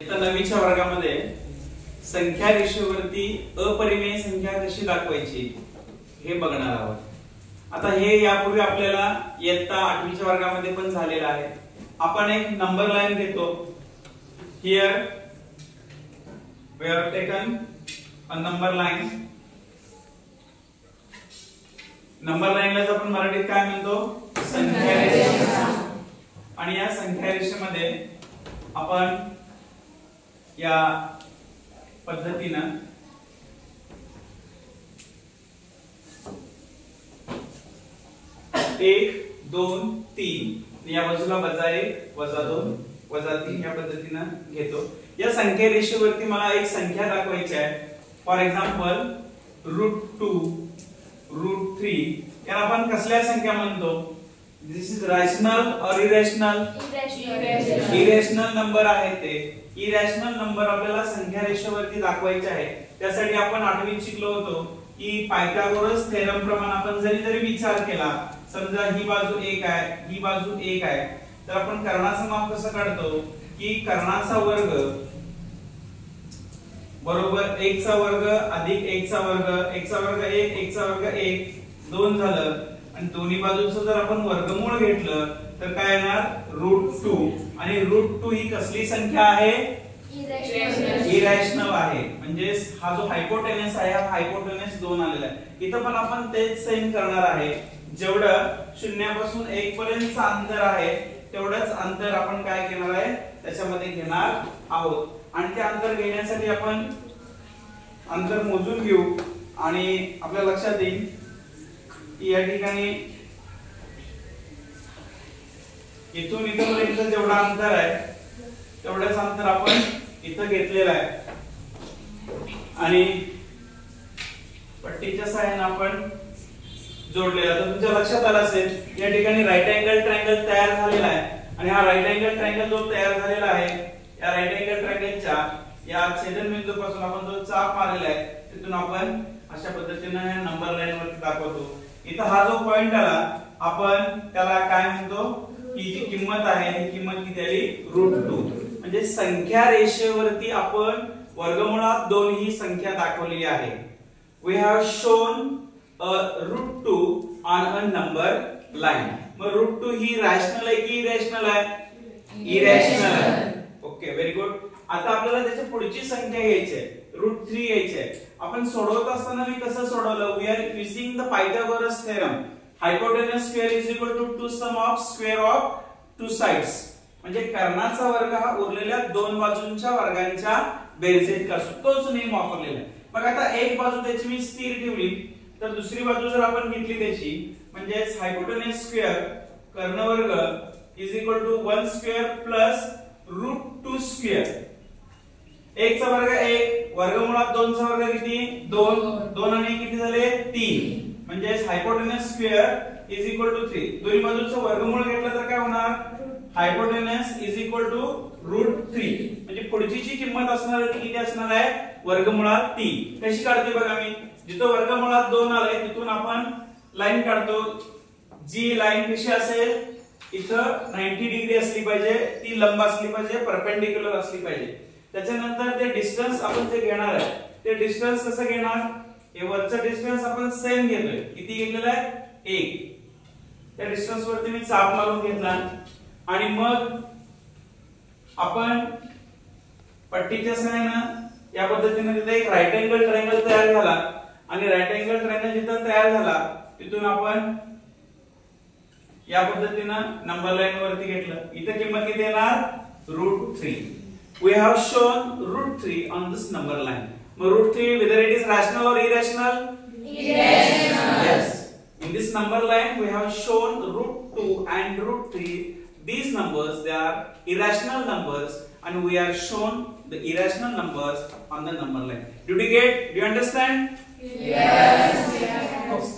नववीच्या वर्गामध्ये संख्या रेषेवरती अपरिमेय संख्या कशी दाखवायची हे बघणार आहोत. आता हे यापूर्वी आपल्याला इयत्ता 8वीच्या वर्गामध्ये पण झालेलं आहे. आपण एक नंबर लाईन घेतो. Here we have taken a number line. Number लाईनला आपण मराठीत काय म्हणतो? संख्या रेषा. आणि या संख्या रेषेमध्ये आपण या पद्धतीनं एक दोन तीन या बाजूला -1 -2 -3 या पद्धतीनं घेतो. या संख्या रेषेवरती मला एक संख्या दाखवायची आहे. फॉर एक्झाम्पल √2 √3 याला आपण कसल्या संख्या म्हणतो? दिस इज रॅशनल और इरॅशनल? इरॅशनल नंबर आहे ते. इरॅशनल नंबर आपल्याला संख्या रेषेवरती दाखवायचे आहे. त्यासाठी आपण 8वीत शिकलो होतो की पायथागोरस थेरम प्रमाणे आपण जरी विचार केला, समजा ही बाजू 1 आहे, ही बाजू 1 आहे, तर आपण कर्णाचं माप कसं काढतो की कर्णाचा वर्ग बरोबर 1 चा वर्ग अधिक 1 चा वर्ग, 1 चा वर्ग 1, 1 चा वर्ग 1, 2 झालं. आणि दोन्ही बाजूचं जर आपण वर्गमूळ घेतलं तर काय येणार? √2. आणि √2 ही कसली संख्या आहे? इरॅशनल आहे. म्हणजे हा जो हायपोटेनस आहे, हा हायपोटेनस 2 आलेला आहे. इथं पण आपण तेच सेम करणार आहे. जेवढं 0 पासून 1 पर्यंतचं अंतर आहे तेवढंच अंतर आपण काय घेणार आहे? त्याच्यामध्ये घेणार आहोत. आणि ते अंतर घेण्यासाठी आपण अंतर मोजून घेऊ. आणि आपल्या लक्षात येईल की या ठिकाणी इथून इथपर्यंत जेवढा अंतर आहे तेवढंच अंतर आपण इथं घेतलेलं आहे. आणि पट्टीच्या सहाय्याने आपण जोडलेला. तर तुमच्या लक्षात आलं असेल या ठिकाणी राईट अँगल ट्रायंगल तयार झालेला आहे. आणि हा राईट अँगल ट्रायंगल जो तयार झालेला आहे, या राईट अँगल ट्रायंगलच्या या छेदनबिंदूपासून आपण जो चाप मारलेला आहे तिथून आपण अशा पद्धतीने नंबर लाईन वरती दाखवतो. इथं हा जो पॉइंट आला आपण त्याला काय म्हणतो? ही जी किंमत आहे ही किंमत किती आली? √2. म्हणजे संख्या रेषेवरती आपण वर्गमुळात 2 ही संख्या दाखवलेली आहे. We have shown a √2 on a number line. मग √2 ही रॅशनल आहे की इरॅशनल आहे? इरॅशनल आहे. Okay, very good. आता आपल्याला त्याची पुढची संख्या घ्यायची आहे, √3 घ्यायची आहे. आपण सोडवत असताना मी कसं सोडवलं? We are using the Pythagoras theorem. Hypotenuse square is equal to 2 sum of square of 2 sides. म्हणजे कर्णाचा वर्ग हा उरलेल्या 2 बाजूंच्या वर्गांच्या बेरजे इतका असतो. तोच नियम वापरलेला आहे. मग आता एक बाजू त्याची मी स्थिर ठेवली तर दुसरी बाजू जर आपण घेतली त्याची म्हणजे हायपोटेनस स्क्वेअर कर्ण वर्ग is equal to 1 square plus √2 square. 1 चा वर्ग 1, वर्गमुळात 2 चा वर्ग किती? 2. 2 आणि किती झाले? 3. म्हणजे hypotenuse square is equal to 3. दोन्ही बाजूचं वर्गमूळ घेतलं तर काय होणार? Hypotenuse is equal to √3. म्हणजे पुढची जी किंमत असणार आहे ती किती असणार आहे? वर्गमुळात 3. कशी काढते बघा मी. जिथं वर्गमुळात 2 आले तिथून आपण लाईन काढतो. जी लाईन कशी असेल? इथं 90 डिग्री असली पाहिजे, ती लंब असली पाहिजे, परपेंडिक्युलर असली पाहिजे. त्याच्यानंतर ते डिस्टन्स आपण जे घेणार आहे ते डिस्टन्स कसं घेणार? हे वरचं डिस्टन्स आपण सेम घेतोय. किती घेतलेलं आहे? 1. त्या डिस्टन्स वरती मी चाप मारून घेतला. आणि मग आपण पट्टीच्या सहाय्याने या पद्धतीने तिथे एक राईट अँगल ट्रायंगल तयार झाला. आणि राईट अँगल ट्रायंगल जिथं तयार झाला तिथून आपण या पद्धतीनं नंबर लाईन वरती घेतलं. इथे किंमत किती येणार? √3. We have shown √3 on this number line. √3 whether it is rational or irrational? Irrational. Yes. In this number line we have shown √2 and √3. These numbers they are irrational numbers and we have shown the irrational numbers on the number line. Did you get? Do you understand? Yes.